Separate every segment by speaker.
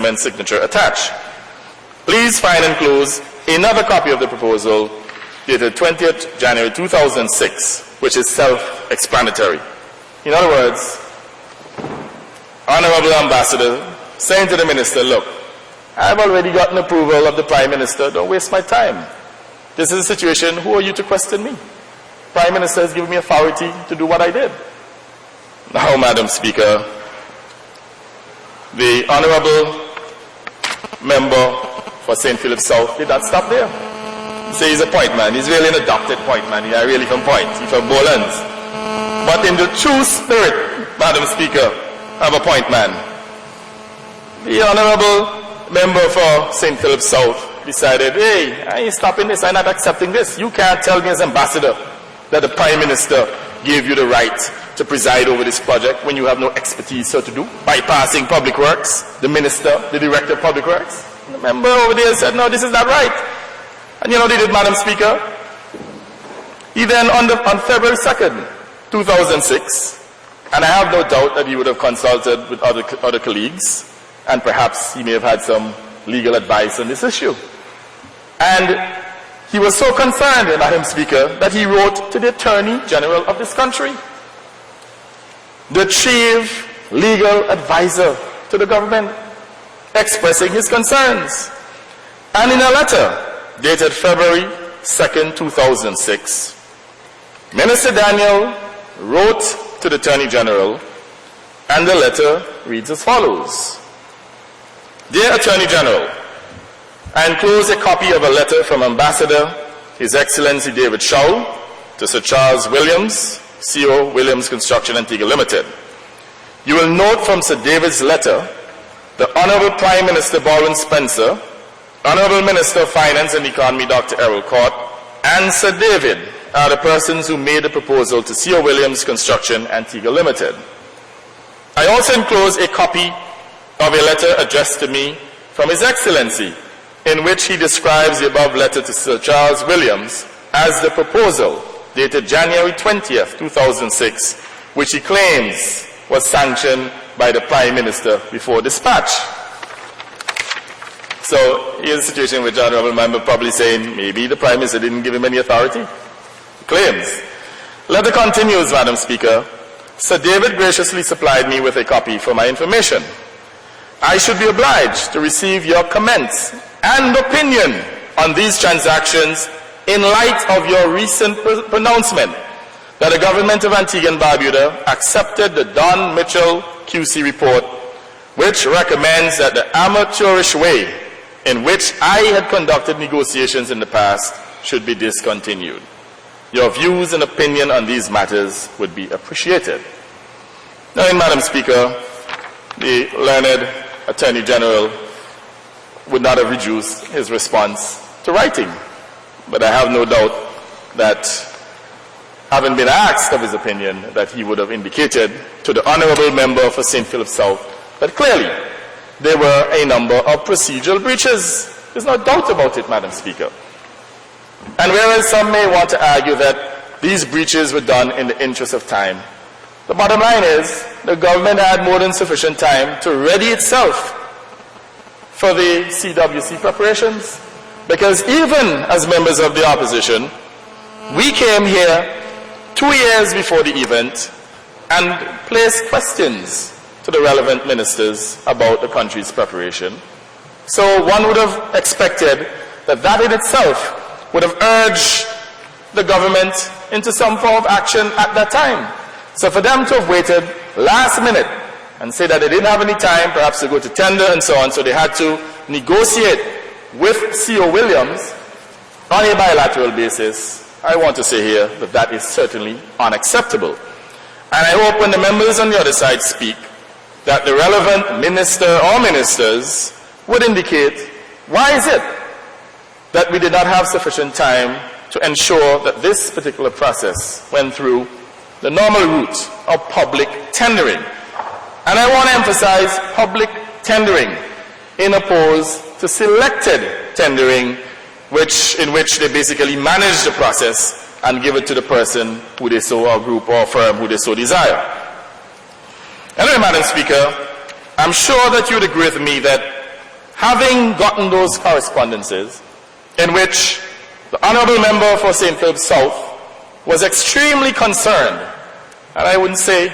Speaker 1: specimen signature attached. Please find enclosed another copy of the proposal dated 20th January 2006, which is self-explanatory. In other words, Honorable Ambassador saying to the Minister, look, I've already gotten approval of the Prime Minister, don't waste my time. This is a situation, who are you to question me? Prime Minister has given me authority to do what I did. Now, Madam Speaker, the Honorable Member for St. Philip South did not stop there. He says he's a point man. He's really an adopted point man. He's really from Point. He's from Bolands. But in the true spirit, Madam Speaker, of a point man, the Honorable Member for St. Philip South decided, hey, I ain't stopping this. I'm not accepting this. You can't tell me as ambassador that the Prime Minister gave you the right to preside over this project when you have no expertise so to do, bypassing Public Works, the Minister, the Director of Public Works. The member over there said, no, this is not right. And you know what he did, Madam Speaker? He then, on February 2nd, 2006, and I have no doubt that he would have consulted with other colleagues, and perhaps he may have had some legal advice on this issue. And he was so concerned, Madam Speaker, that he wrote to the Attorney General of this country, the chief legal advisor to the government, expressing his concerns. And in a letter dated February 2nd, 2006, Minister Daniel wrote to the Attorney General, and the letter reads as follows. Dear Attorney General, I enclose a copy of a letter from Ambassador His Excellency David Shaw to Sir Charles Williams, CO Williams Construction Antigua Limited. You will note from Sir David's letter, the Honorable Prime Minister Baldwin Spencer, Honorable Minister of Finance and Economy Dr. Errol Court, and Sir David are the persons who made the proposal to CO Williams Construction Antigua Limited. I also enclose a copy of a letter addressed to me from His Excellency, in which he describes the above letter to Sir Charles Williams as the proposal dated January 20th, 2006, which he claims was sanctioned by the Prime Minister before dispatch. So here's a situation in which the Honourable Member probably saying maybe the Prime Minister didn't give him any authority. He claims. Letter continues, Madam Speaker. Sir David graciously supplied me with a copy for my information. I should be obliged to receive your comments and opinion on these transactions in light of your recent pronouncement that the government of Antigua and Barbuda accepted the Don Mitchell QC report, which recommends that the amateurish way in which I had conducted negotiations in the past should be discontinued. Your views and opinion on these matters would be appreciated. Now, Madam Speaker, the learned Attorney General would not have reduced his response to writing. But I have no doubt that, having been asked of his opinion, that he would have indicated to the Honourable Member for St. Philip South that clearly there were a number of procedural breaches. There's no doubt about it, Madam Speaker. And whereas some may want to argue that these breaches were done in the interest of time, the bottom line is the government had more than sufficient time to ready itself for the CWC preparations. Because even as members of the opposition, we came here 2 years before the event and placed questions to the relevant ministers about the country's preparation. So one would have expected that that in itself would have urged the government into some form of action at that time. So for them to have waited last minute and say that they didn't have any time perhaps to go to tender and so on, so they had to negotiate with CO Williams on a bilateral basis, I want to say here that that is certainly unacceptable. And I hope when the members on the other side speak, that the relevant minister or ministers would indicate why is it that we did not have sufficient time to ensure that this particular process went through the normal route of public tendering. And I want to emphasize public tendering in opposed to selected tendering, in which they basically manage the process and give it to the person who they so, or group or firm who they so desire. Anyway, Madam Speaker, I'm sure that you would agree with me that having gotten those correspondences in which the Honourable Member for St. Philip South was extremely concerned, and I wouldn't say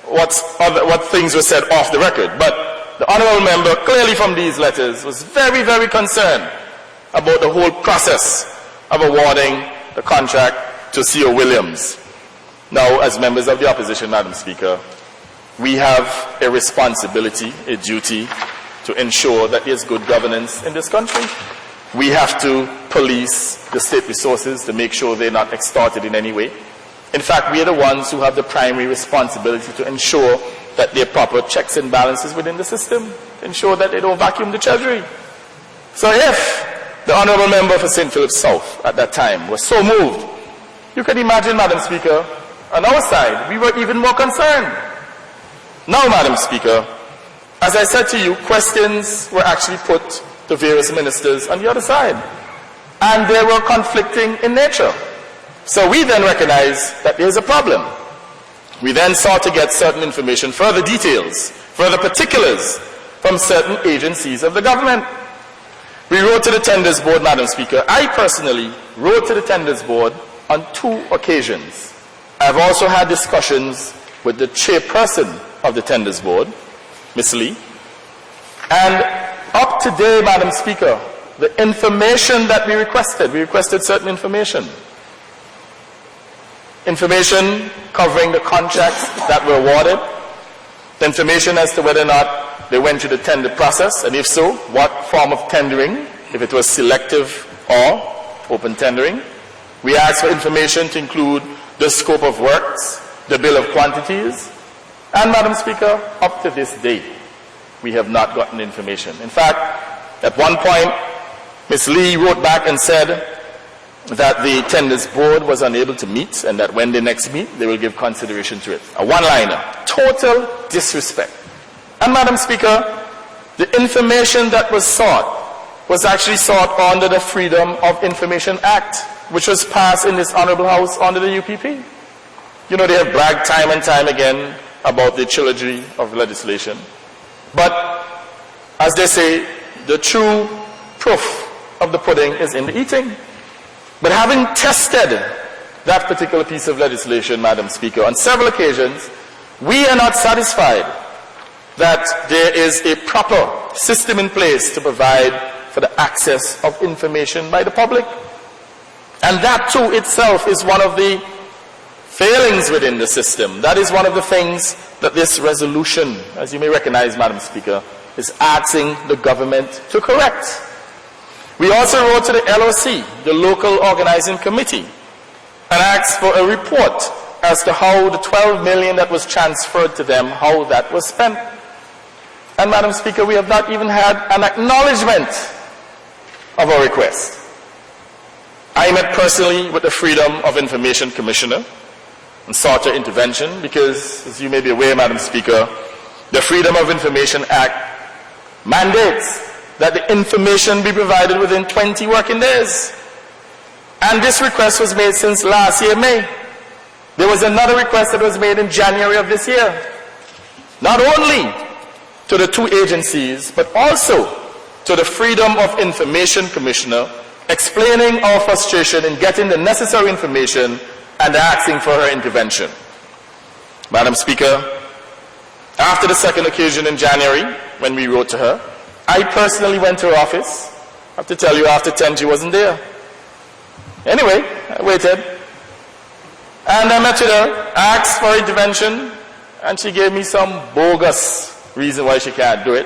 Speaker 1: what things were said off the record, but the Honourable Member clearly from these letters was very, very concerned about the whole process of awarding the contract to C.O. Williams. Now, as members of the opposition, Madam Speaker, we have a responsibility, a duty, to ensure that there's good governance in this country. We have to police the state resources to make sure they're not extorted in any way. In fact, we are the ones who have the primary responsibility to ensure that there are proper checks and balances within the system, to ensure that they don't vacuum the treasury. So if the Honourable Member for St. Philip South at that time was so moved, you can imagine, Madam Speaker, on our side, we were even more concerned. Now, Madam Speaker, as I said to you, questions were actually put to various ministers on the other side, and they were conflicting in nature. So we then recognized that there's a problem. We then sought to get certain information, further details, further particulars from certain agencies of the government. We wrote to the Tenders Board, Madam Speaker. I personally wrote to the Tenders Board on 2 occasions. I've also had discussions with the chairperson of the Tenders Board, Ms. Lee. And up to date, Madam Speaker, the information that we requested certain information. Information covering the contracts that were awarded, the information as to whether or not they went through the tender process, and if so, what form of tendering, if it was selective or open tendering. We asked for information to include the scope of works, the bill of quantities, and, Madam Speaker, up to this day, we have not gotten information. In fact, at one point, Ms. Lee wrote back and said that the Tenders Board was unable to meet, and that when they next meet, they will give consideration to it. A one-liner. Total disrespect. And, Madam Speaker, the information that was sought was actually sought under the Freedom of Information Act, which was passed in this Honourable House under the UPP. You know, they have bragged time and time again about the trilogy of legislation. But, as they say, the true proof of the pudding is in the eating. But having tested that particular piece of legislation, Madam Speaker, on several occasions, we are not satisfied that there is a proper system in place to provide for the access of information by the public. And that too itself is one of the failings within the system. That is one of the things that this resolution, as you may recognize, Madam Speaker, is asking the government to correct. We also wrote to the LOC, the Local Organizing Committee, and asked for a report as to how the 12 million that was transferred to them, how that was spent. And, Madam Speaker, we have not even had an acknowledgement of our request. I met personally with the Freedom of Information Commissioner and sought her intervention because, as you may be aware, Madam Speaker, the Freedom of Information Act mandates that the information be provided within 20 working days. And this request was made since last year, May. There was another request that was made in January of this year. Not only to the 2 agencies, but also to the Freedom of Information Commissioner, explaining our frustration in getting the necessary information and asking for her intervention. Madam Speaker, after the second occasion in January, when we wrote to her, I personally went to her office. I have to tell you, after 10, she wasn't there. Anyway, I waited. And I met with her, asked for intervention, and she gave me some bogus reason why she can't do it.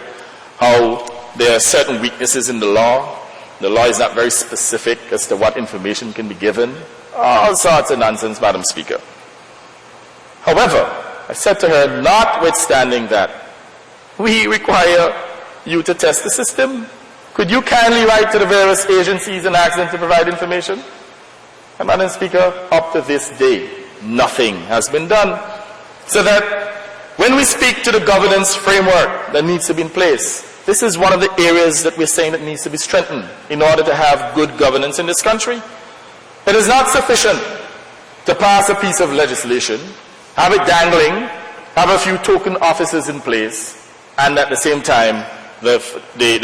Speaker 1: How there are certain weaknesses in the law. The law is not very specific as to what information can be given. All sorts of nonsense, Madam Speaker. However, I said to her, notwithstanding that, we require you to test the system. Could you kindly write to the various agencies and ask them to provide information? And, Madam Speaker, up to this day, nothing has been done. So that when we speak to the governance framework that needs to be in place, this is one of the areas that we're saying that needs to be strengthened in order to have good governance in this country. It is not sufficient to pass a piece of legislation, have it dangling, have a few token officers in place, and at the same time, the